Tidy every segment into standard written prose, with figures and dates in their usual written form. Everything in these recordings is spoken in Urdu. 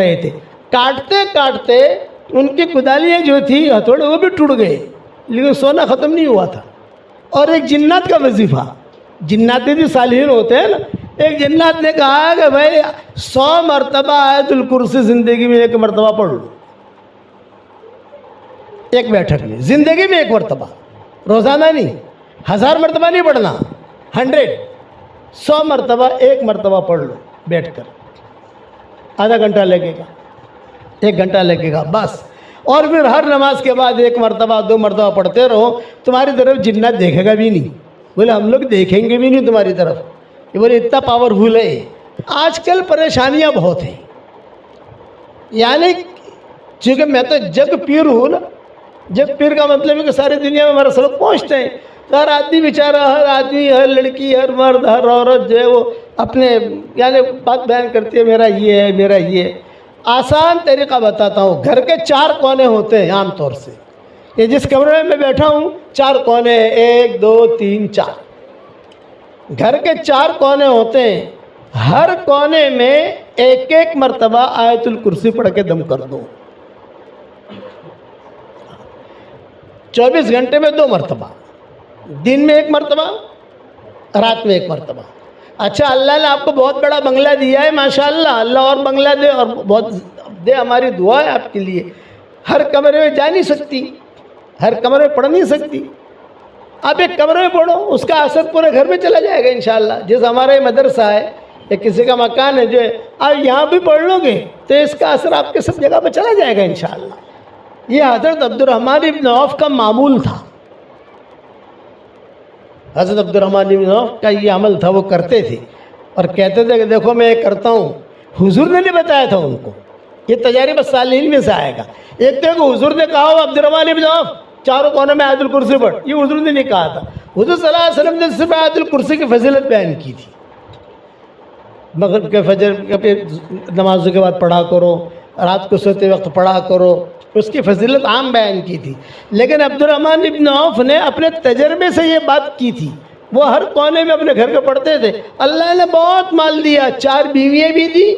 رہے تھے. کاٹتے کاٹتے ان کی کدالیاں جو تھی ہتھوڑے وہ بھی ٹوٹ گئے، لیکن سونا ختم نہیں ہوا تھا. اور ایک جنات کا وظیفہ، جنات بھی صالحین ہوتے ہیں نا، ایک جنات نے کہا کہ بھائی 100 مرتبہ آیت الکرسی زندگی میں ایک مرتبہ پڑھ لو، ایک بیٹھک میں، زندگی میں ایک مرتبہ، روزانہ نہیں، 1000 مرتبہ نہیں پڑھنا، 100 مرتبہ ایک مرتبہ پڑھ لو بیٹھ کر. آدھا گھنٹہ لگے گا، 1 گھنٹہ لگے گا بس. اور پھر ہر نماز کے بعد 1 مرتبہ 2 مرتبہ پڑھتے رہو، تمہاری طرف جنات دیکھے گا بھی نہیں. بولے ہم لوگ دیکھیں گے بھی نہیں تمہاری طرف. یہ بولے اتنا پاورفل ہے. آج کل پریشانیاں بہت ہیں، یعنی چونکہ میں تو جگ پیر ہوں نا. جگ پیر کا مطلب ہے کہ ساری دنیا میں ہمارا سبق پہنچتے ہیں. ہر آدمی بیچارہ، ہر آدمی، ہر لڑکی، ہر مرد، ہر عورت جو ہے وہ اپنے یعنی بات بیان کرتی ہے، میرا یہ ہے، میرا یہ ہے. آسان طریقہ بتاتا ہوں. گھر کے 4 کونے ہوتے ہیں عام طور سے. یہ جس کمرے میں میں بیٹھا ہوں 4 کونے ہیں، 1 2 3 4. گھر کے 4 کونے ہوتے ہیں. ہر کونے میں 1 مرتبہ آیت الکرسی پڑھ کے دم کر دو. 24 گھنٹے میں 2 مرتبہ، دن میں 1 مرتبہ، رات میں 1 مرتبہ. اچھا اللہ نے آپ کو بہت بڑا بنگلہ دیا ہے، ماشاءاللہ، اللہ اور بنگلہ دے اور بہت دے. ہماری دعا ہے آپ کے لیے. ہر کمرے میں جا نہیں سکتی، ہر کمرے میں پڑھ نہیں سکتی. آپ ایک کمرے میں پڑھو، اس کا اثر پورے گھر میں چلا جائے گا انشاءاللہ. جیسے ہمارا یہ مدرسہ ہے یا کسی کا مکان ہے جو ہے، آپ یہاں بھی پڑھ لو گے تو اس کا اثر آپ کے سب جگہ پہ چلا جائے گا انشاءاللہ. یہ حضرت عبدالرحمن ابن عوف کا معمول تھا. حضرت عبدالرحمن ابن عوف کا یہ عمل تھا، وہ کرتے تھے اور کہتے تھے کہ دیکھو میں یہ کرتا ہوں. حضور نے نہیں بتایا تھا ان کو، یہ تجارب الصالحین میں سے آئے گا. ایک تو کہ حضور نے کہا ہو عبدالرحمن ابن عوف 4 کونوں میں آیت الکرسی پڑھ، یہ حضور نے نہیں کہا تھا. حضور صلی اللہ علیہ وسلم نے صرف آیت الکرسی کی فضیلت بیان کی تھی. مغرب کے فجر کے نمازوں کے بعد پڑھا کرو، رات کو سوتے وقت پڑھا کرو، اس کی فضیلت عام بیان کی تھی. لیکن عبدالرحمن ابن عوف نے اپنے تجربے سے یہ بات کی تھی. وہ ہر کونے میں اپنے گھر کے پڑھتے تھے. اللہ نے بہت مال دیا، 4 بیویاں بھی دی،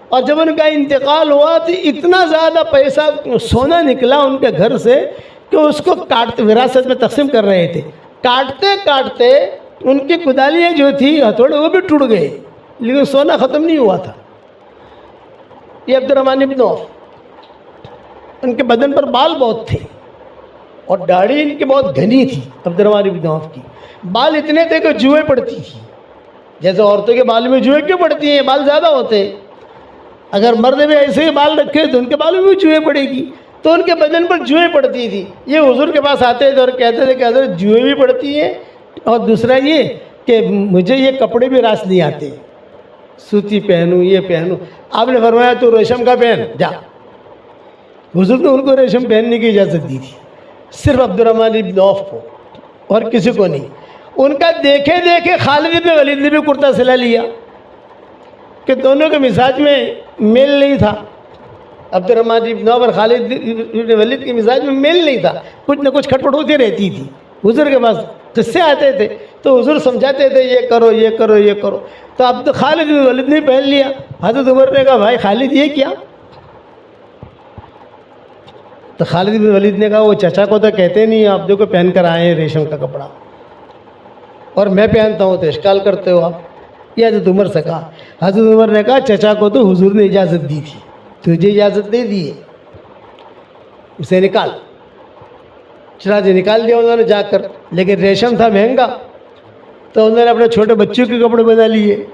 اور جب ان کا انتقال ہوا تو اتنا زیادہ پیسہ سونا نکلا ان کے گھر سے کہ اس کو کاٹتے وراثت میں تقسیم کر رہے تھے. کاٹتے کاٹتے ان کی کدالیاں جو تھی ہتھوڑے وہ بھی ٹوٹ گئے، لیکن سونا ختم نہیں ہوا تھا. یہ عبدالرحمن ابن عوف، ان کے بدن پر بال بہت تھے اور داڑھی ان کی بہت گھنی تھی. عبدالرحمن ابن عوف کی بال اتنے تھے کہ جوئیں پڑتی تھی. جیسے عورتوں کے بال میں جوئیں کیوں پڑتی ہیں؟ بال زیادہ ہوتے ہیں. اگر مرد بھی ایسے ہی بال رکھے تو ان کے بالوں میں بھی جوئیں پڑے گی. تو ان کے بدن پر جوئیں پڑتی تھی. یہ حضور کے پاس آتے تھے اور کہتے تھے کہ حضرت جوئیں بھی پڑتی ہیں، اور دوسرا یہ کہ مجھے یہ کپڑے بھی راس نہیں آتے، سوتی پہنوں یہ پہنوں. آپ نے فرمایا تو ریشم کا پہن جا. حضور نے ان کو ریشم پہننے کی اجازت دی تھی، صرف عبدالرحمن ابن عوف کو اور کسی کو نہیں. ان کا دیکھے دیکھے خالد ابن ولید نے بھی کرتا سلا لیا کہ دونوں کے مزاج میں میل نہیں تھا. عبدالرحمن ابن عوف اور خالد ابن ولید کے مزاج میں میل نہیں تھا، کچھ نہ کچھ کھٹپٹ ہوتی رہتی تھی. حضور کے پاس قصے آتے تھے تو حضور سمجھاتے تھے یہ کرو یہ کرو یہ کرو. تو خالد ابن ولید نے پہن لیا. حضرت عمر نے کہا بھائی خالد یہ کیا؟ تو خالد بن ولید نے کہا وہ چچا کو تو کہتے نہیں، آپ دیکھو پہن کر آئے ہیں ریشم کا کپڑا اور میں پہنتا ہوں تو اشکال کرتے ہو آپ. یہ حضرت عمر سے کہا. حضرت عمر نے کہا چچا کو تو حضور نے اجازت دی تھی، تجھے اجازت دے دی ہے، اسے نکال. چنانچہ نکال دیا انہوں نے جا کر. لیکن ریشم تھا مہنگا تو انہوں نے اپنے چھوٹے بچوں کے کپڑے بنا لیے.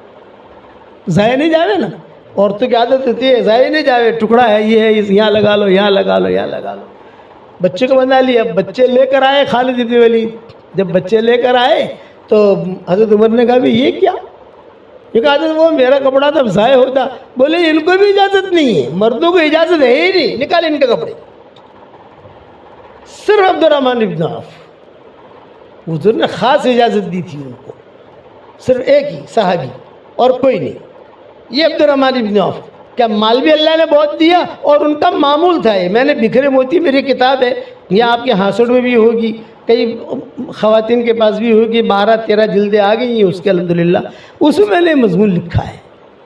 ضائع نہیں جاوے نا، عورتوں کی عادت ہوتی ہے ضائع نہیں جاوے، ٹکڑا ہے یہ ہے یہاں لگا لو یہاں لگا لو یہاں لگا لو. بچے کو بنا لیا. بچے لے کر آئے خالد ابن ولید. جب بچے لے کر آئے تو حضرت عمر نے کہا بھی یہ کیا؟ یہ کہا حضرت وہ میرا کپڑا تب ضائع ہوتا. بولے ان کو بھی اجازت نہیں ہے، مردوں کو اجازت ہے ہی نہیں، نکال ان کے کپڑے. صرف عبدالرحمن ابن عوف حضور نے خاص اجازت دی تھی ان کو، صرف ایک ہی صحابی اور کوئی نہیں. یہ عبدالرحمن ابن عوف کیا مال بھی اللہ نے بہت دیا اور ان کا معمول تھا. یہ میں نے بکھرے موتی میری کتاب ہے، یہ آپ کے ہاسوڑ میں بھی ہوگی، کئی خواتین کے پاس بھی ہوگی، 12-13 جلدیں آ گئی ہیں اس کے الحمدللہ. اس میں نے مضمون لکھا ہے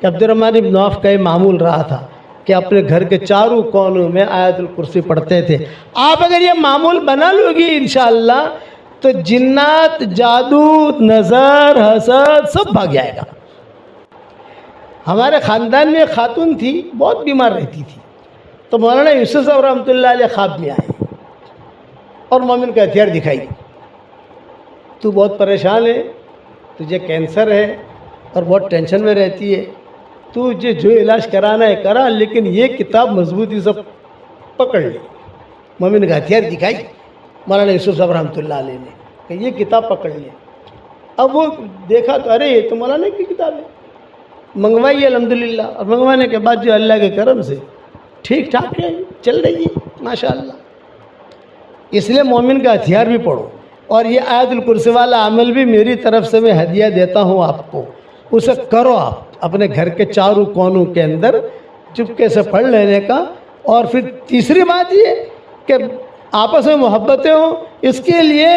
کہ عبدالرحمن ابن عوف کا یہ معمول رہا تھا کہ اپنے گھر کے چاروں کونوں میں آیت الکرسی پڑھتے تھے. آپ اگر یہ معمول بنا لو گی انشاءاللہ تو جنات، جادو، نظر، حسد سب بھاگ جائے گا. ہمارے خاندان میں ایک خاتون تھی، بہت بیمار رہتی تھی. تو مولانا یوسف صاحب رحمۃ اللہ علیہ خواب میں آئے اور مومن کا ہتھیار دکھائی. تو بہت پریشان ہے، تجھے کینسر ہے اور بہت ٹینشن میں رہتی ہے، تجھے جو علاج کرانا ہے کرا، لیکن یہ کتاب مضبوطی سے پکڑ لی. مومن کا ہتھیار دکھائی مولانا یوسف صاحب رحمۃ اللہ علیہ نے کہ یہ کتاب پکڑ لے. اب وہ دیکھا تو ارے یہ تو مولانا کی کتاب ہے. منگوائی الحمدللہ، اور منگوانے کے بعد جو اللہ کے کرم سے ٹھیک ٹھاک ہے، چل رہی ہے ماشاءاللہ. اس لیے مومن کا ہتھیار بھی پڑھو، اور یہ آیت الکرسی والا عمل بھی میری طرف سے میں ہدیہ دیتا ہوں آپ کو. اسے کرو آپ اپنے گھر کے چاروں کونوں کے اندر چپکے سے پڑھ لینے کا. اور پھر تیسری بات یہ کہ آپس میں محبتیں ہوں، اس کے لیے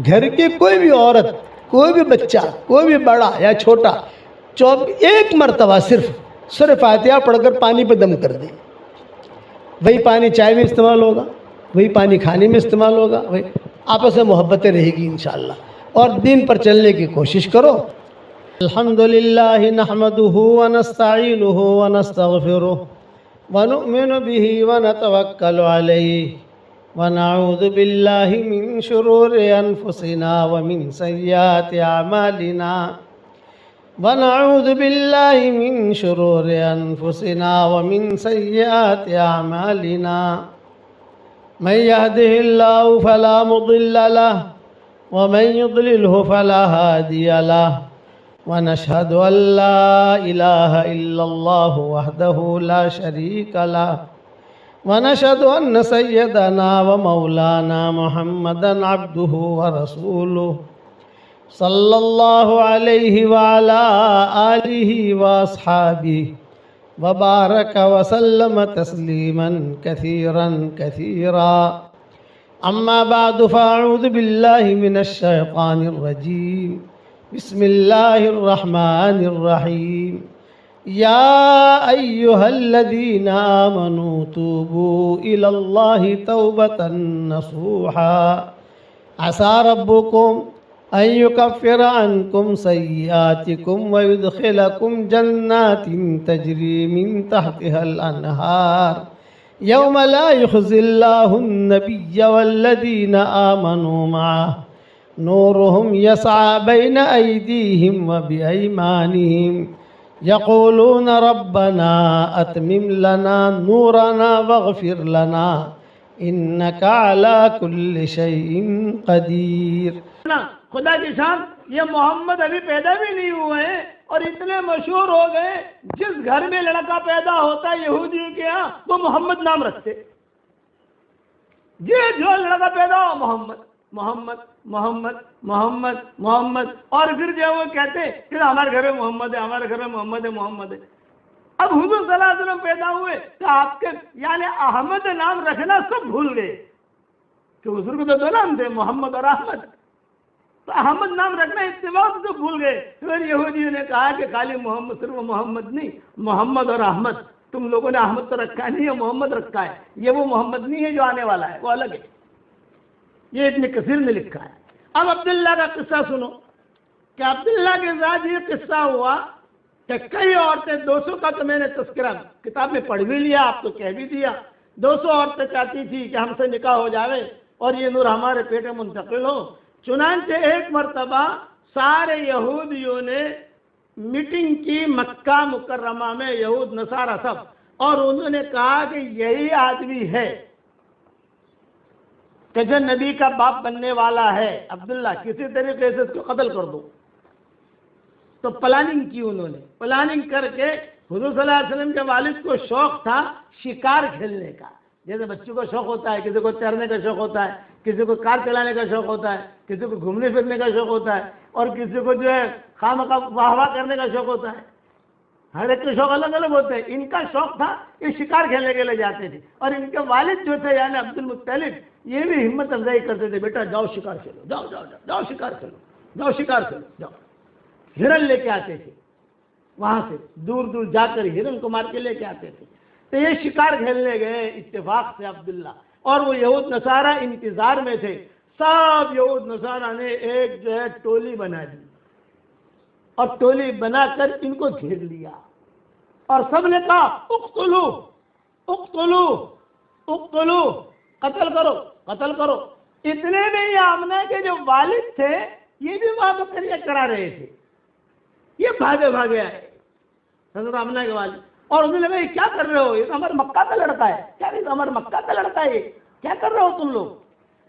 گھر کی کوئی بھی عورت، کوئی بھی بچہ، کوئی بھی بڑا یا چھوٹا، ایک مرتبہ صرف سورہ فاتحہ پڑھ کر پانی پہ دم کر دے. وہی پانی چائے میں استعمال ہوگا، وہی پانی کھانے میں استعمال ہوگا، وہی آپس میں محبتیں رہے گی انشاءاللہ. اور دین پر چلنے کی کوشش کرو. الحمدللہ نحمدہ ونستعینہ ونستغفرہ ونؤمن بہ ونتوکل علیہ ونعوذ باللہ من شرور انفسنا ومن سیئات اعمالنا ونعوذ باللہ من شرور انفسنا ومن سیئات اعمالنا من يهده الله فلا مضل له ومن يضلله فلا هادي له ونشهد أن لا إله إلا الله وحده لا شريك له ونشهد أن سيدنا ومولانا محمدا عبده ورسوله صلى الله عليه وعلى آله وأصحابه وبارك وسلم تسليما كثيرا كثيرا. أما بعد فأعوذ بالله من الشيطان الرجيم. بسم الله الرحمن الرحيم. يا أيها الذين آمنوا توبوا إلى الله توبة نصوحا عسى ربكم أن يكفر عنكم سيئاتكم ويدخلكم جنات تجري من تحتها الأنهار يوم لا يخزي الله النبي والذين آمنوا معه نورهم يسعى بين أيديهم وبأيمانهم يقولون ربنا أتمم لنا نورنا واغفر لنا إنك على كل شيء قدير. خدا کی شان، یہ محمد ابھی پیدا بھی نہیں ہوئے ہیں اور اتنے مشہور ہو گئے. جس گھر میں لڑکا پیدا ہوتا ہے یہودی کے ہاں وہ محمد نام رکھتے. جو لڑکا پیدا ہو محمد محمد محمد محمد محمد، اور پھر جو وہ کہتے پھر ہمارے گھر میں محمد ہے، ہمارے گھر میں محمد ہے، محمد ہے. اب حضور صلی اللہ علیہ وسلم پیدا ہوئے تو آپ کے یعنی احمد نام رکھنا سب بھول گئے کہ حضور کو تو دو نام تھے، محمد اور احمد. تو احمد نام رکھنا اتباع سے بھول گئے. پھر یہودیوں نے کہا کہ خالی محمد، صرف محمد نہیں، محمد اور احمد. تم لوگوں نے احمد تو رکھا نہیں ہے، محمد رکھا ہے. یہ وہ محمد نہیں ہے جو آنے والا ہے، وہ الگ ہے. یہ ابن کثیر نے لکھا ہے. اب عبداللہ کا قصہ سنو کہ عبداللہ کے ساتھ یہ قصہ ہوا کہ کئی عورتیں، 200 کا تو میں نے تذکرہ کتاب میں پڑھ بھی لیا، آپ تو کہہ بھی دیا. 200 عورتیں چاہتی تھی کہ ہم سے نکاح ہو جاوے اور یہ نور ہمارے پیٹ میں منتقل ہو. چنانچہ ایک مرتبہ سارے یہودیوں نے میٹنگ کی مکہ مکرمہ میں، یہود نصارہ سب، اور انہوں نے کہا کہ یہی آدمی ہے کہ جو نبی کا باپ بننے والا ہے، عبداللہ، کسی طریقے سے اس کو قتل کر دو. تو پلاننگ کی انہوں نے. پلاننگ کر کے حضور صلی اللہ علیہ وسلم کے والد کو شوق تھا شکار کھیلنے کا، جیسے بچوں کو شوق ہوتا ہے، کسی کو تیرنے کا شوق ہوتا ہے، کسی کو کار چلانے کا شوق ہوتا ہے، کسی کو گھومنے پھرنے کا شوق ہوتا ہے، اور کسی کو جو ہے خواہ واہ واہ کرنے کا شوق ہوتا ہے. ہر ایک کے شوق الگ الگ ہوتے ہیں. ان کا شوق تھا یہ شکار کھیلنے کے لیے جاتے تھے. اور ان کے والد جو تھے یعنی عبد المطلب، یہ بھی ہمت افزائی کرتے تھے، بیٹا جاؤ شکار کھیلو، جاؤ جاؤ جاؤ جاؤ شکار کھیلو، جاؤ شکار کھیلو، جاؤ. ہرن لے کے آتے تھے. وہاں سے دور دور جا کر ہرن کو مار کے لے کے آتے تھے. تو یہ شکار کھیلنے گئے اتفاق سے عبداللہ، اور وہ یہود نصارہ انتظار میں تھے. سب یہود نصارہ نے ایک جو ہے ٹولی بنا دی، اور ٹولی بنا کر ان کو گھیر لیا، اور سب نے کہا اقتلو اقتلو اقتلو، قتل کرو قتل کرو. اتنے میں یہ آمنہ کے جو والد تھے یہ بھی وہاں بکریاں چرا رہے تھے. یہ بھاگے بھاگے آئے حضرت آمنہ کے والد، اور انہوں نے کہا یہ کیا کر رہے ہو، یہ تو ہمارے مکہ کا لڑکا ہے. کیا یہ تو ہمارے مکہ کا لڑکا ہے، یہ کیا کر رہے ہو تم لوگ،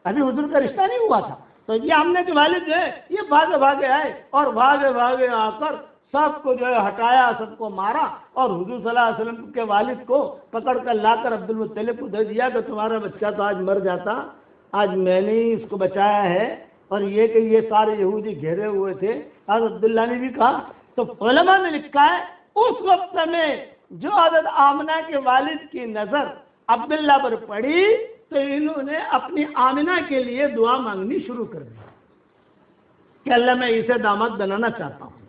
ابھی حضور کا رشتہ نہیں ہوا تھا. تو یہ آمنہ کے والد جو ہے یہ بھاگے بھاگے آئے، اور بھاگے بھاگے آ کر سب کو جو ہے ہٹایا، سب کو مارا، اور حضور صلی اللہ علیہ وسلم کے والد کو پکڑ کر لا کر عبد المطلب کو دے دیا کہ تمہارا بچہ تو آج مر جاتا، آج میں نے ہی اس کو بچایا ہے. اور یہ کہ یہ سارے یہودی گھیرے ہوئے تھے. حضرت عبداللہ نے بھی کہا، تو علماء نے لکھا ہے اس وقت میں جو حضرت آمنہ کے والد کی نظر عبداللہ پر پڑی تو انہوں نے اپنی آمنہ کے لیے دعا مانگنی شروع کر دی کہ اللہ میں اسے داماد بنانا چاہتا ہوں،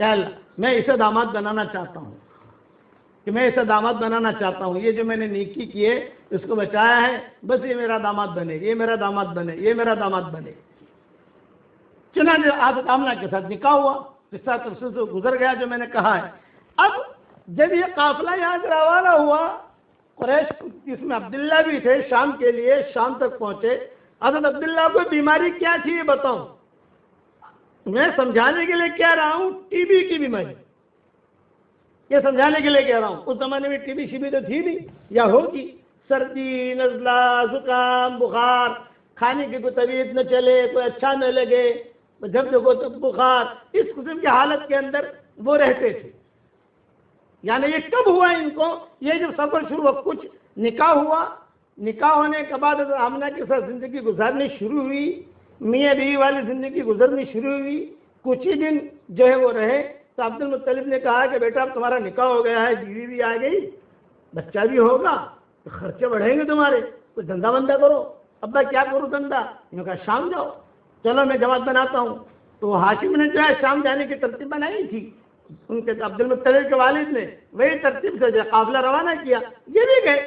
کہ اللہ میں اسے داماد بنانا چاہتا ہوں، کہ میں اسے داماد بنانا چاہتا ہوں. یہ جو میں نے نیکی کی ہے اس کو بچایا ہے، بس یہ میرا داماد بنے، یہ میرا داماد بنے، یہ میرا داماد بنے. چنانچہ حضرت آمنہ کے ساتھ نکاح ہوا، قصہ تفصیل سے گزر گیا جو میں نے کہا ہے. اب جب یہ قافلہ یہاں سے روانہ ہوا، قریش جس میں عبداللہ بھی تھے شام کے لیے شام تک پہنچے. حضرت عبداللہ کو بیماری کیا تھی یہ بتاؤں، میں سمجھانے کے لیے کہہ رہا ہوں ٹی بی کی بیماری، یہ سمجھانے کے لیے کہہ رہا ہوں. اس زمانے میں ٹی بی شی بی تو تھی نہیں یا ہوگی. سردی، نزلہ، زکام، بخار، کھانے کی کوئی طبیعت نہ چلے، کوئی اچھا نہ لگے، جب دیکھو تو بخار، اس قسم کی حالت کے اندر وہ رہتے تھے. یعنی یہ کب ہوا ان کو، یہ جب سفر شروع ہوا، کچھ نکاح ہوا، نکاح ہونے کے بعد آمنہ کے ساتھ زندگی گزارنی شروع ہوئی، میاں بیوی والی زندگی گزرنی شروع ہوئی. کچھ ہی دن جو ہے وہ رہے تو عبد المطلب نے کہا کہ بیٹا اب تمہارا نکاح ہو گیا ہے، بیوی بھی آ گئی، بچہ بھی ہوگا، تو خرچے بڑھیں گے تمہارے، کچھ دھندا بندہ کرو. ابا کیا کروں دھندا؟ انہوں نے کہا شام جاؤ. چلو میں جماعت بناتا ہوں. تو ہاشم نے جو ہے شام جانے کی ترتیب بنائی تھی، ان کے عبد المطلب کے والد نے وہی ترتیب سے جو قافلہ روانہ کیا. یہ بھی گئے،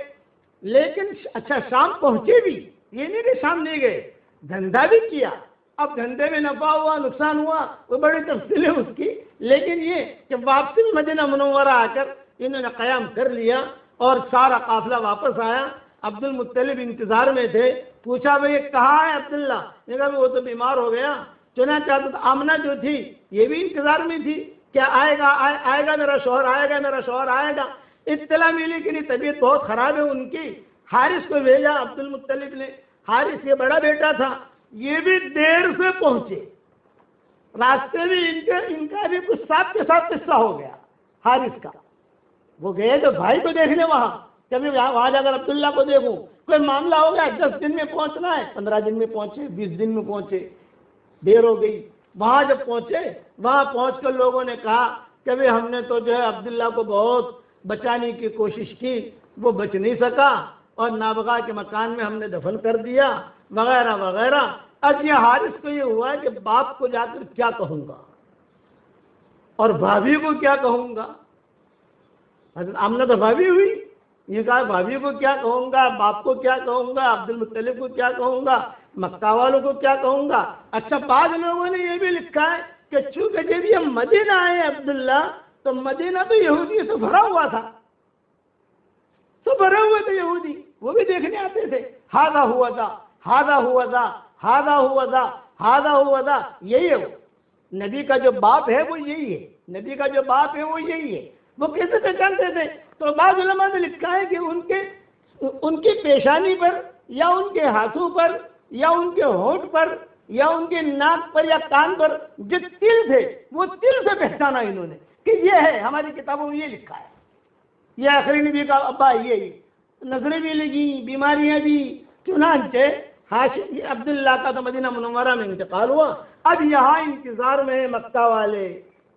لیکن اچھا شام پہنچے بھی، یہ نہیں کہ شام نہیں گئے، دھندا بھی کیا. اب دھندے میں نفع ہوا نقصان ہوا وہ بڑی تفصیل ہے اس کی، لیکن یہ کہ واپسی مدینہ منورہ آ کر انہوں نے قیام کر لیا اور سارا قافلہ واپس آیا. عبد المطلب انتظار میں تھے. پوچھا بھئی کہاں ہے عبداللہ؟ نے کہا وہ تو بیمار ہو گیا. چنانچہ حضرت آمنہ جو تھی یہ بھی انتظار میں تھی کہ آئے گا میرا شوہر، آئے گا میرا شوہر، آئے گا. اطلاع ملی کہ نہیں طبیعت بہت خراب ہے ان کی. حارث کو بھیجا عبد المطلب نے. حارث یہ بڑا بیٹا تھا، یہ بھی دیر سے پہنچے، راستے میں ان کا بھی کچھ ساتھ کے ساتھ قصہ ہو گیا. حارث کا وہ گئے تو بھائی کو دیکھنے وہاں، کبھی وہاں جا کر عبداللہ کو دیکھوں، کوئی معاملہ ہو گیا، 10 دن میں پہنچنا ہے، 15 دن میں پہنچے، 20 دن میں پہنچے، دیر ہو گئی. وہاں جب پہنچے، وہاں پہنچ کر لوگوں نے کہا کہ بھئی ہم نے تو جو ہے عبداللہ کو بہت بچانے کی کوشش کی، وہ بچ نہیں سکا اور نابغہ کے مکان میں ہم نے دفن کر دیا وغیرہ وغیرہ. اب یہ حارث کو یہ ہوا ہے کہ باپ کو جا کر کیا کہوں گا اور بھابھی کو کیا کہوں گا. حضرت آمنہ تو بھابھی ہوئی، یہ کہا بھابھی کو کیا کہوں گا، باپ کو کیا کہوں گا، عبد المطلب کو کیا کہوں گا، مکہ والوں کو کیا کہوں گا. اچھا بعض لوگوں نے یہ بھی لکھا ہے کہ چونکہ جب یہ مدینہ آئے عبداللہ تو مدینہ تو یہودی سے بھرا ہوا تھا، تو بھرے ہوئے تھے یہودی، وہ بھی دیکھنے آتے تھے. ہاذا ہوا تھا، ہاذا ہوا تھا، ہاذا ہوا تھا، ہاذا ہوا تھا. یہی ہے وہ نبی کا جو باپ ہے وہ یہی ہے، نبی کا جو باپ ہے وہ یہی ہے. وہ کیسے پہچانتے تھے؟ تو بعض علماء نے لکھا ہے کہ ان کی پیشانی پر یا ان کے ہاتھوں پر یا ان کے ہونٹ پر یا ان کے ناک پر یا کان پر جو تل تھے وہ تل سے پہچانا انہوں نے کہ یہ ہے. ہماری کتابوں میں یہ لکھا ہے، یہ آخری نبی کا ابا یہ نظریں بھی لگی، بیماریاں بھی. چنانچہ ہاشم عبداللہ کا تو مدینہ منورہ میں انتقال ہوا. اب یہاں انتظار میں ہے مکہ والے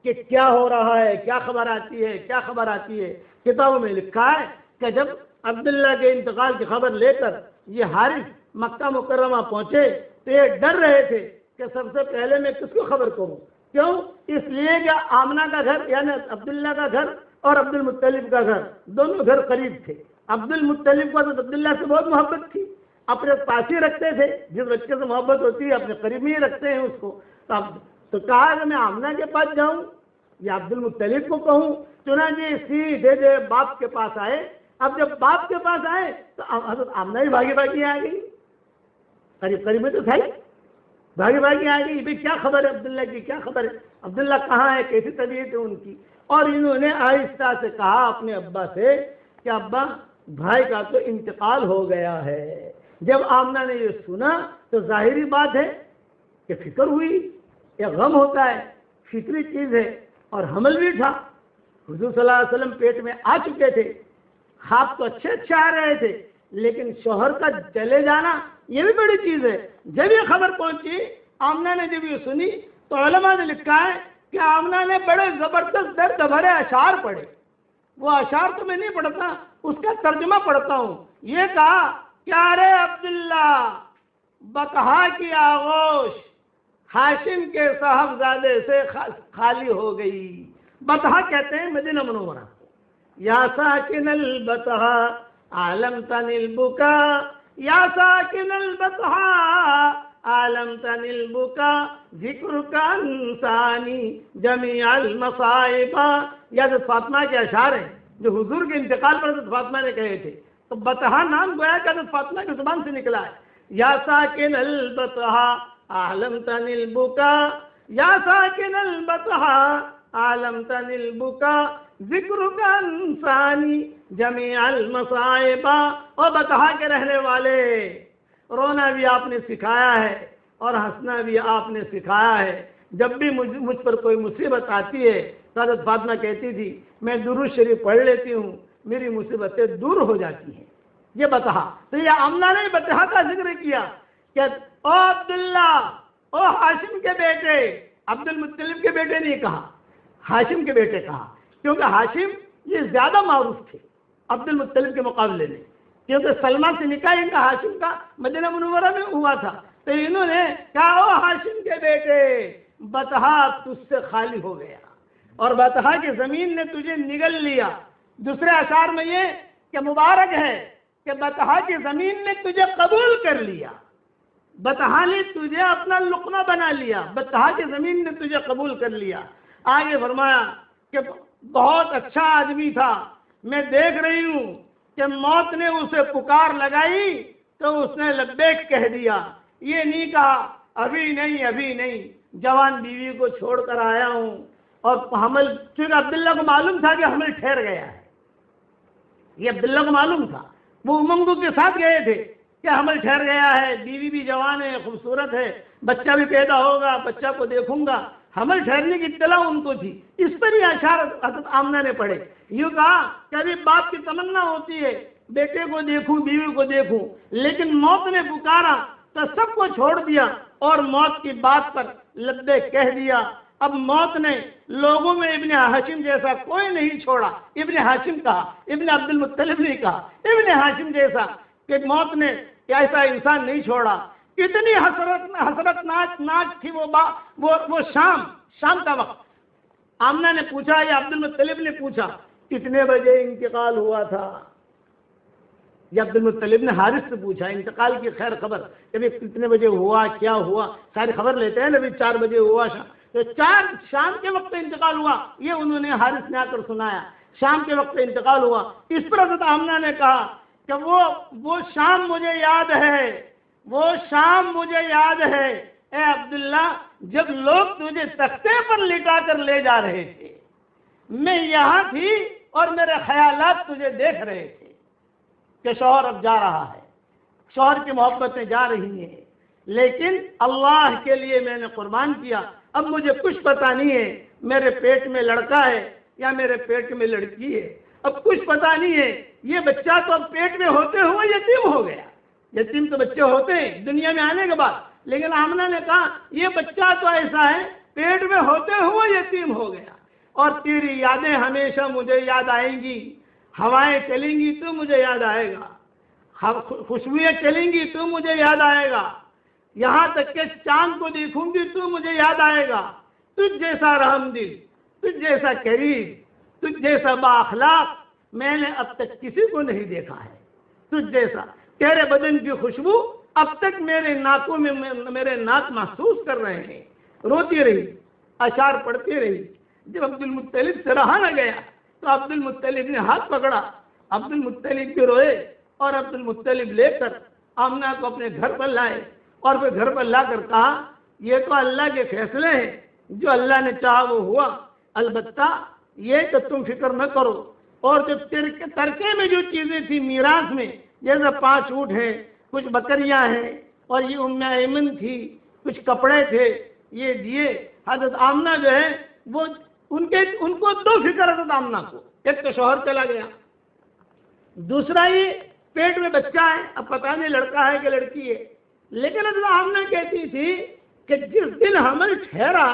کہ کیا ہو رہا ہے، کیا خبر آتی ہے، کیا خبر آتی ہے. کتابوں میں لکھا ہے کہ جب عبداللہ کے انتقال کی خبر لے کر یہ حارث مکہ مکرمہ پہنچے تو یہ ڈر رہے تھے کہ سب سے پہلے میں کس کو خبر کروں، کیوں؟ اس لیے کہ آمنہ کا گھر یعنی عبداللہ کا گھر اور عبد المطلب کا گھر دونوں گھر قریب تھے. عبد المطلب کو تو عبداللہ سے بہت محبت تھی، اپنے پاس ہی رکھتے تھے. جس بچے سے محبت ہوتی ہے اپنے قریب ہی رکھتے ہیں اس کو. تو کہا کہ میں آمنہ کے پاس جاؤں یا عبد المطلب کو کہوں؟ چنانچہ سیدھے باپ کے پاس آئے. اب جب باپ کے پاس آئے تو حضرت آمنہ ہی بھاگی بھاگی آ گئی. قریب قریب میں تو تھا ہی، بھاگی بھاگی آ گئی. بھائی کیا خبر ہے عبداللہ کی، کیا خبر ہے، عبداللہ کہاں ہے، کیسی طبیعت ہے ان کی. اور انہوں نے آہستہ سے کہا اپنے ابا سے کہ ابا بھائی کا تو انتقال ہو گیا ہے. جب آمنہ نے یہ سنا تو ظاہری بات ہے کہ فکر ہوئی. یہ غم ہوتا ہے، فطری چیز ہے. اور حمل بھی تھا. حضور صلی اللہ علیہ وسلم پیٹ میں آ چکے تھے. خواب تو اچھے آ رہے تھے، لیکن شوہر کا چلے جانا یہ بھی بڑی چیز ہے. جب یہ خبر پہنچی، آمنہ نے جب یہ سنی تو علماء نے لکھا ہے کہ آمنہ نے بڑے زبردست درد بھرے اشعار پڑھے. وہ اشعار تو میں نہیں پڑھتا، اس کا ترجمہ پڑھتا ہوں. یہ کہا کہ ارے عبداللہ، بطحا کی آغوش ہاشم کے صاحبزادے سے خالی ہو گئی. بطحا کہتے ہیں مدینہ منورہ. یا ساکن البطحا عالمتن البکا، یا ساکن البطحا عالمتن البکا، ذکر کا انسانی جمیع المصائب. یہ حضرت فاطمہ کے اشعار ہیں جو حضور کے انتقال پر حضرت فاطمہ نے کہے تھے. تو بطحا نام گویا کہ حضرت فاطمہ کی زبان سے نکلا ہے. یا ساکن البطحا عالمتن البکا، یا ساکن البطحا عالمتن البکا، ذکر کا انسانی جمیع المصائب. اور بطحا کے رہنے والے، رونا بھی آپ نے سکھایا ہے اور ہنسنا بھی آپ نے سکھایا ہے. جب بھی مجھ پر کوئی مصیبت آتی ہے تو حضرت فاطمہ کہتی تھی میں درود شریف پڑھ لیتی ہوں، میری مصیبتیں دور ہو جاتی ہیں. یہ بطحا. تو یہ آمنہ نے بطحا کا ذکر کیا کہ او عبداللہ، او ہاشم کے بیٹے. عبد المطلب کے بیٹے نہیں کہا، ہاشم کے بیٹے کہا، کیونکہ ہاشم یہ زیادہ معروف تھے عبد المطلب کے مقابلے میں، کیونکہ سلمہ سے نکاح ان کا ہاشم کا مدینہ منورہ میں ہوا تھا. تو انہوں نے کہا او ہاشم کے بیٹے، بطحا تجھ سے خالی ہو گیا اور بطحا کی زمین نے تجھے نگل لیا. دوسرے اشعار میں یہ کہ مبارک ہے کہ بطحا کی زمین نے تجھے قبول کر لیا. بطحا نے تجھے اپنا لقمہ بنا لیا، بطحا کی زمین نے تجھے قبول کر لیا. آگے فرمایا کہ بہت اچھا آدمی تھا، میں دیکھ رہی ہوں کہ موت نے اسے پکار لگائی تو اس نے لبیک کہہ دیا. یہ نہیں کہا ابھی نہیں ابھی نہیں، جوان بیوی کو چھوڑ کر آیا ہوں. اور حمل، چونکہ عبداللہ کو معلوم تھا کہ حمل ٹھہر گیا ہے. یہ عبداللہ کو معلوم تھا، وہ امنگوں کے ساتھ گئے تھے کہ حمل ٹھہر گیا ہے، بیوی بھی جوان ہے، خوبصورت ہے، بچہ بھی پیدا ہوگا، بچہ کو دیکھوں گا. حمل ٹھہرنے کی اطلاع ان کو تھی. اس پر ہی اشعار حضرت آمنہ نے پڑھے. یوں کہا کہ ابھی باپ کی تمنا ہوتی ہے بیٹے کو دیکھوں، بیوی کو دیکھوں، لیکن موت نے پکارا تو سب کو چھوڑ دیا اور موت کی بات پر لبیک کہہ دیا. اب موت نے لوگوں میں ابن ہاشم جیسا کوئی نہیں چھوڑا. ابن ہاشم کہا، ابن عبد المطلب نہیں کہا، ابن ہاشم جیسا کہ موت نے ایسا انسان نہیں چھوڑا. اتنی حسرت ناک تھی وہ شام کا وقت. آمنہ نے پوچھا یا عبد المطلب نے پوچھا کتنے بجے انتقال ہوا تھا؟ یا عبد المطلب نے حارث سے پوچھا انتقال کی خیر خبر کہ کتنے بجے ہوا، کیا ہوا، ساری خبر لیتے ہیں نا. 4 بجے ہوا تو 4 شام کے وقت انتقال ہوا. یہ انہوں نے حارث نے آ کر سنایا، شام کے وقت انتقال ہوا. اس پر حضرت آمنہ نے کہا کہ وہ شام مجھے یاد ہے، وہ شام مجھے یاد ہے اے عبداللہ، جب لوگ تجھے تختے پر لٹا کر لے جا رہے تھے. میں یہاں تھی اور میرے خیالات تجھے دیکھ رہے تھے کہ شوہر اب جا رہا ہے، شوہر کی محبتیں جا رہی ہیں، لیکن اللہ کے لیے میں نے قربان کیا. اب مجھے کچھ پتہ نہیں ہے میرے پیٹ میں لڑکا ہے یا میرے پیٹ میں لڑکی ہے، اب کچھ پتہ نہیں ہے. یہ بچہ تو اب پیٹ میں ہوتے ہوئے یتیم ہو گیا. یتیم تو بچے ہوتے ہیں دنیا میں آنے کے بعد، لیکن آمنہ نے کہا یہ بچہ تو ایسا ہے پیٹ میں ہوتے ہوئے یتیم ہو گیا. اور تیری یادیں ہمیشہ مجھے یاد آئیں گی. ہوائیں چلیں گی تو مجھے یاد آئے گا، خوشبوئیں چلیں گی تو مجھے یاد آئے گا، یہاں تک کہ چاند کو دیکھوں گی تو مجھے یاد آئے گا. تجھ جیسا رحم دل، تجھ جیسا کریم، تجھ جیسا بااخلاق میں نے اب تک کسی کو نہیں دیکھا ہے، تجھ جیسا، تیرے بدن کی خوشبو اب تک میرے ناکوں میں میرے ناک محسوس کر رہے ہیں۔ روتی رہی، اشعار پڑھتی رہی۔ جب عبد المطلب سے رہا نہ گیا تو عبد المطلب نے ہاتھ پکڑا، عبد المطلب بھی روئے اور عبد المطلب لے کر آمنہ کو اپنے گھر پر لائے اور پھر گھر پر لا کر کہا یہ تو اللہ کے فیصلے ہیں، جو اللہ نے چاہا وہ ہوا، البتہ یہ کہ تم فکر نہ کرو، اور جو ترکے میں جو چیزیں تھیں میراث میں، جیسے 5 اونٹ ہیں، کچھ بکریاں ہیں، اور یہ ام ایمن تھی، کچھ کپڑے تھے، یہ دیے حضرت آمنہ جو ہے وہ ان کو 2 فکر حضرت آمنہ کو، ایک تو شوہر چلا گیا، دوسرا یہ پیٹ میں بچہ ہے، اب پتہ نہیں لڑکا ہے کہ لڑکی ہے، لیکن حضرت آمنہ کہتی تھی کہ جس دن حمل ٹھہرا،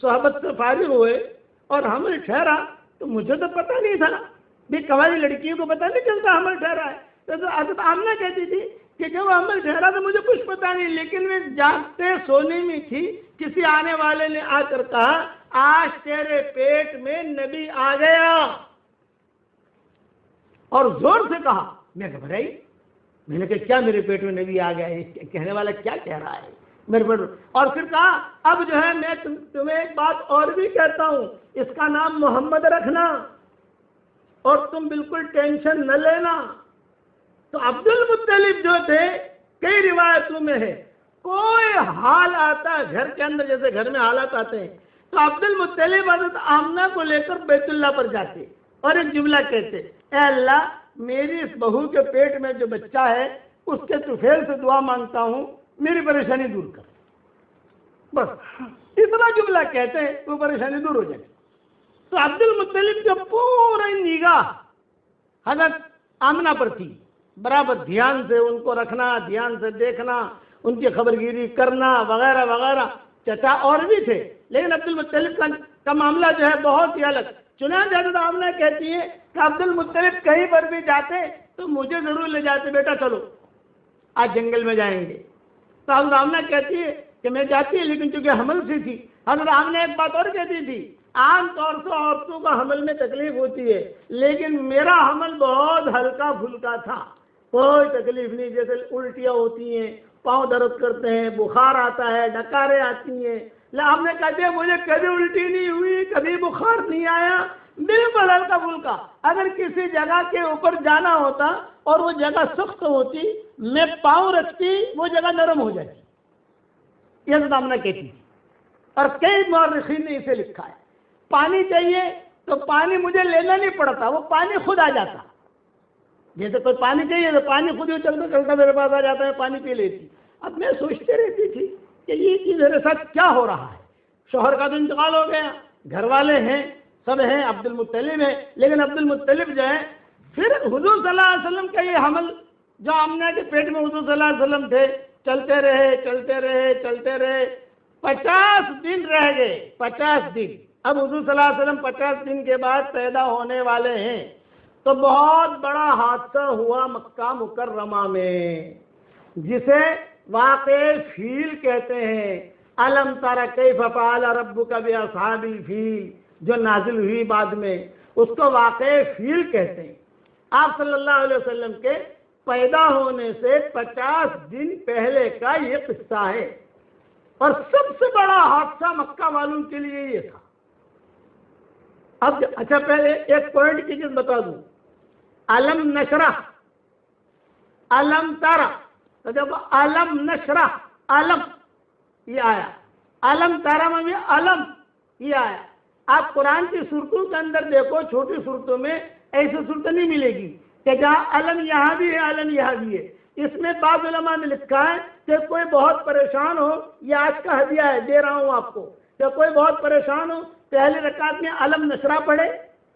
صحبت سے فارغ ہوئے اور حمل ٹھہرا تو مجھے تو پتہ نہیں تھا، بھی کنواری لڑکیوں کو پتہ نہیں چلتا حمل ٹھہرا ہے، تو حضرت آمنہ کہتی تھی کہ جب حمل ٹھہرا تو مجھے کچھ پتہ نہیں، لیکن میں جاگتے سونے میں تھی، کسی آنے والے نے آ کر کہا آج تیرے پیٹ میں نبی آ گیا، اور زور سے کہا، میں گھبرائی، میں نے کہا کیا میرے پیٹ میں نبی آ گیا ہے، کہنے والا کیا کہہ رہا ہے میرے پیٹ میں، اور پھر کہا اب جو ہے میں تمہیں ایک بات اور بھی کہتا ہوں، اس کا نام محمد رکھنا اور تم بالکل ٹینشن نہ لینا۔ تو عبد المطلب جو تھے، کئی روایتوں میں ہے، کوئی حال آتا گھر کے اندر، جیسے گھر میں حالات آتے ہیں، تو عبد المطلب حضرت آمنہ کو لے کر بیت اللہ پر جاتے اور ایک جملہ کہتے، اے اللہ میری اس بہو کے پیٹ میں جو بچہ ہے اس کے طفیل سے دعا مانگتا ہوں، میری پریشانی دور کر، بس اتنا جملہ کہتے ہیں وہ پریشانی دور ہو جائے۔ تو عبد المطلب جو پورا نگاہ حضرت آمنہ پر تھی، برابر دھیان سے ان کو رکھنا، دھیان سے دیکھنا، ان کی خبرگیری کرنا وغیرہ وغیرہ، چچا اور بھی تھے، لیکن عبد المطلب کا معاملہ جو ہے بہت ہی الگ۔ چنانچہ حضرت آمنہ کہتی ہے کہ عبد المطلب کہیں پر بھی جاتے تو مجھے ضرور لے جاتے، بیٹا چلو آج جنگل میں جائیں گے۔ تو حضرت آمنہ کہتی ہے کہ میں جاتی ہے، لیکن چونکہ حمل سی تھی، حضرت آمنہ ایک بات اور کہتی تھی، عام طور سے عورتوں کا حمل میں تکلیف ہوتی ہے، لیکن میرا حمل بہت ہلکا پھلکا تھا، کوئی تکلیف نہیں، جیسے الٹیاں ہوتی ہیں، پاؤں درد کرتے ہیں، بخار آتا ہے، ڈکاریں آتی ہیں، ہم نے کہتے ہیں مجھے کبھی الٹی نہیں ہوئی، کبھی بخار نہیں آیا، بالکل ہلکا پھلکا۔ اگر کسی جگہ کے اوپر جانا ہوتا اور وہ جگہ سخت ہوتی، میں پاؤں رکھتی، وہ جگہ نرم ہو جاتی، یہ سامنا کہتی تھی۔ اور کئی مورخین نے اسے لکھا ہے، پانی چاہیے تو پانی مجھے لینا نہیں پڑتا، وہ پانی خود آ جاتا، جیسے کوئی پانی چاہیے تو پانی خود ہی چلتا چلتا میرے پاس آ جاتا ہے، پانی پی لیتی۔ اب میں سوچتی رہتی تھی کہ یہ چیز میرے ساتھ کیا ہو رہا ہے، شوہر کا تو انتقال ہو گیا، گھر والے ہیں، سب ہیں، عبد المطلب ہے، لیکن عبد المطلب جو ہے، پھر حضور صلی اللہ علیہ وسلم کا یہ حمل جو آمنہ کے پیٹ میں حضور صلی اللہ علیہ وسلم تھے، چلتے رہے چلتے رہے چلتے رہے، 50 دن رہ گئے، 50 دن۔ اب حضور صلی اللہ علیہ وسلم 50 دن کے بعد پیدا ہونے والے ہیں، تو بہت بڑا حادثہ ہوا مکہ مکرمہ میں، جسے واقع فیل کہتے ہیں، الم تر کیف فعل ربک باصحاب الفیل، جو نازل ہوئی بعد میں، اس کو واقع فیل کہتے ہیں۔ آپ صلی اللہ علیہ وسلم کے پیدا ہونے سے 50 دن پہلے کا یہ قصہ ہے، اور سب سے بڑا حادثہ مکہ والوں کے لیے یہ تھا۔ اب اچھا پہلے ایک پوائنٹ کی چیز بتا دوں، علم نشرح، علم ترى، تو جب علم نشرح، علم یہ آیا، علم ترى میں بھی علم یہ آیا۔ آپ قرآن کی صورتوں کے اندر دیکھو، چھوٹی صورتوں میں ایسی صورت نہیں ملے گی کہ جہاں علم یہاں بھی ہے علم یہاں بھی ہے۔ اس میں بعض علماء نے لکھا ہے کہ کوئی بہت پریشان ہو، یہ آج کا ہدیہ ہے، دے رہا ہوں آپ کو، کہ کوئی بہت پریشان ہو، پہلی رکعت میں علم نشرح پڑھے،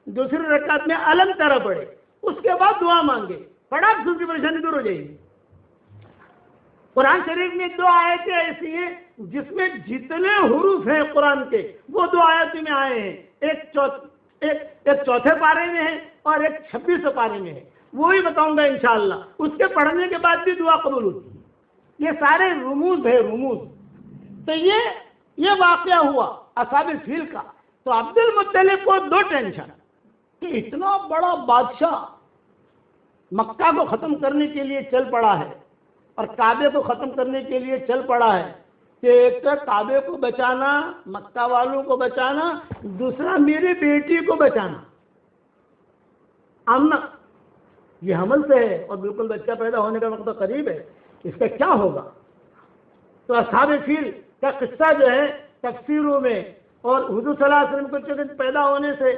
دوسری رکعت میں علم ترى پڑھے، اس کے بعد دعا مانگے، فٹاف سے اس کی پریشانی دور ہو جائے گی۔ قرآن شریف میں 2 آیتیں ایسی ہیں جس میں جتنے حروف ہیں قرآن کے، وہ 2 آیتیں میں آئے ہیں، ایک چوتھے پارے میں ہے اور ایک 26 پارے میں ہے، وہی بتاؤں گا انشاءاللہ۔ اس کے پڑھنے کے بعد بھی دعا قبول ہوتی ہے، یہ سارے رموز ہے، رموز۔ تو یہ واقعہ ہوا، اصحاب فیل کا، تو عبد المطلب کو دو ٹینشن کہ اتنا بڑا بادشاہ مکہ کو ختم کرنے کے لیے چل پڑا ہے اور کعبے کو ختم کرنے کے لیے چل پڑا ہے، کہ ایک تو کعبے کو بچانا، مکہ والوں کو بچانا، دوسرا میری بیٹی کو بچانا، آمنہ یہ حمل سے ہے اور بالکل بچہ پیدا ہونے کا وقت قریب ہے، اس کا کیا ہوگا؟ تو اصحاب فیل کا قصہ جو ہے تفسیروں میں، اور حضور صلی اللہ علیہ وسلم کو چونکہ پیدا ہونے سے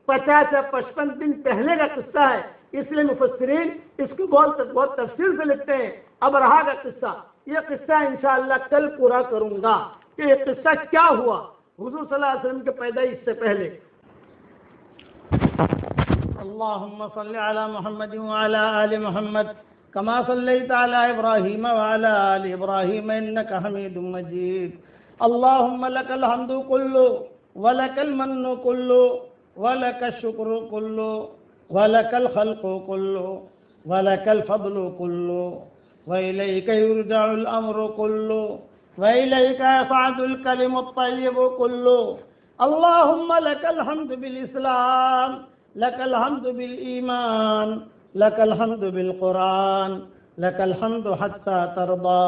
50 یا 55 دن پہلے کا قصہ ہے، اس لیے مفسرین اس کو بہت تفصیل سے لکھتے ہیں۔ اب رہا کا قصہ، یہ قصہ انشاءاللہ کل پورا کروں گا کہ یہ قصہ کیا ہوا حضور صلی اللہ علیہ وسلم کے پیدائش سے پہلے۔ اللهم صل على محمد وعلى آل محمد كما صليت على إبراهيم وعلى آل إبراهيم إنك حميد مجيد اللهم لك الحمد كله ولك المن كله ولك الشكر كله ولك الخلق كله ولك الفضل كله وإليك يرجع الأمر كله وإليك يصعد الكلم الطيب كله اللهم لك الحمد بالإسلام لك الحمد بالإيمان لك الحمد بالقرآن لك الحمد حتى ترضى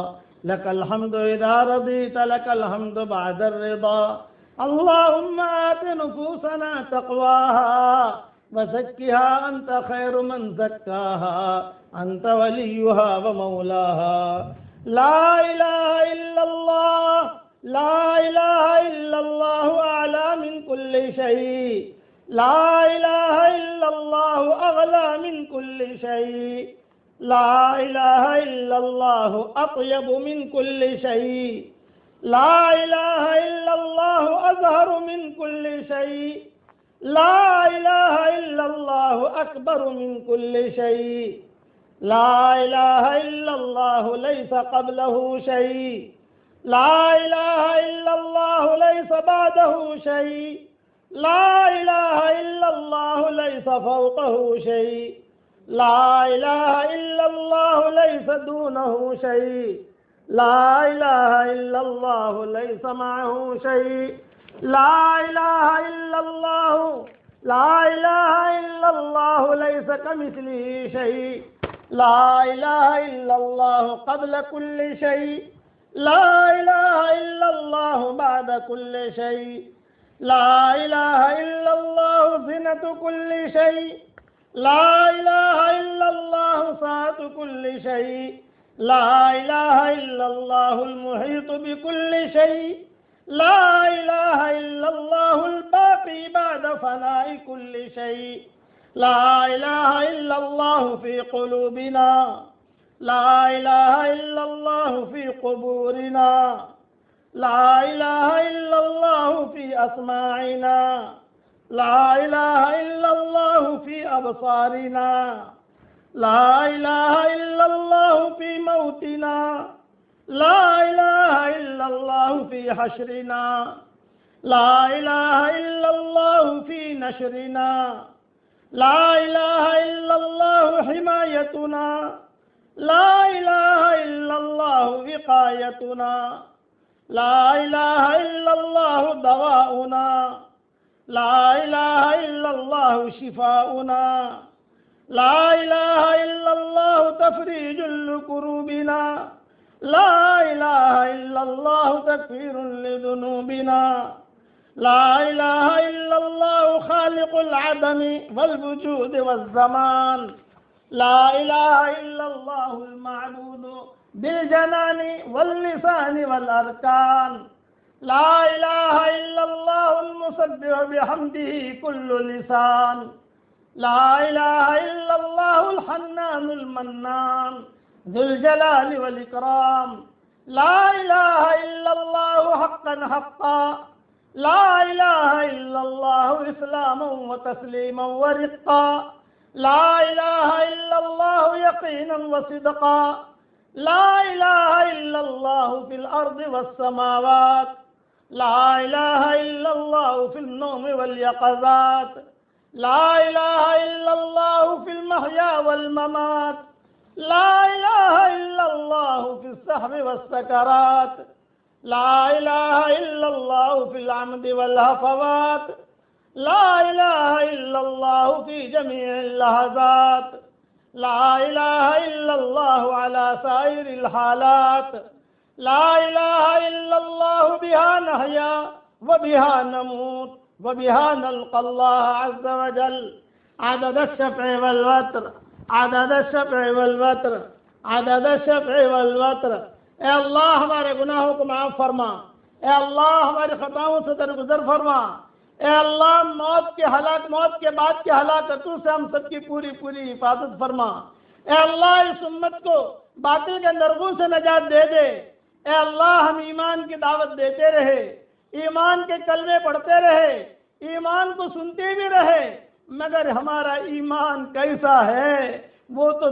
لك الحمد إذا رضيت لك الحمد بعد الرضا اللهم آت نفوسنا تقواها وزكها أنت خير من زكاها أنت وليها ومولاها لا إله إلا الله لا إله إلا الله أعلى من كل شيء لا إله إلا الله أغلى من كل شيء لا إله إلا الله أطيب من كل شيء لا إله إلا الله أزهر من كل شيء لا إله إلا الله أكبر من كل شيء لا إله إلا الله ليس قبله شيء لا إله إلا الله ليس بعده شيء لا إله إلا الله ليس فوقه شيء لا إله إلا الله ليس دونه شيء لا إله إلا الله ليس معه شيء لا إله إلا الله لا إله إلا الله ليس كمثله شيء لا إله إلا الله قبل كل شيء لا إله إلا الله بعد كل شيء لا إله إلا الله زنة كل شيء لا إله إلا الله سعة كل شيء لا إله إلا الله المحيط بكل شيء لا إله إلا الله الباقي بعد فناء كل شيء لا إله إلا الله في قلوبنا لا إله إلا الله في قبورنا لا إله إلا الله في أسماعنا لا إله إلا الله في أبصارنا لا إله إلا الله في موتنا لا إله إلا الله في حشرنا لا إله إلا الله في نشرنا لا إله إلا الله حمايتنا لا إله إلا الله وقايتنا لا إله إلا الله دواؤنا لا إله إلا الله شفاؤنا لا إله إلا الله تفريج لكروبنا لا إله إلا الله تكفير لذنوبنا لا إله إلا الله خالق العدم والوجود والزمان لا إله إلا الله المعبود بالجنان واللسان والأركان لا إله إلا الله المسبح بحمده كل لسان لا إله إلا الله الحنان المنان ذو الجلال والإكرام لا إله إلا الله حقا حقا لا إله إلا الله إسلاما وتسليما ورقا لا إله إلا الله يقينا وصدقا لا إله إلا الله في الأرض والسماوات لا إله إلا الله في النوم واليقظات لا إله إلا الله في المحيا والممات لا إله إلا الله في السحر والسكرات لا الہ الا اللہ فی العمد والہفوات، لا الہ الا اللہ فی جمیع اللحظات، لا الہ الا اللہ علی سائر الحالات، لا الہ الا اللہ بہا نحیا وبہا نموت وبہا نلقى اللہ عز وجل عدد الشفع والوتر، عدد الشفع والوتر، عدد الشفع والوتر۔ اے اللہ ہمارے گناہوں کو معاف فرما، اے اللہ ہماری خطاؤں سے درگزر فرما، اے اللہ موت کے بعد کی ہلاکتوں سے ہم سب کی پوری پوری حفاظت فرما، اے اللہ اس امت کو باطل کے نرغوں سے نجات دے دے، اے اللہ ہم ایمان کی دعوت دیتے رہے، ایمان کے کلمے پڑھتے رہے، ایمان کو سنتے بھی رہے، مگر ہمارا ایمان کیسا ہے وہ تو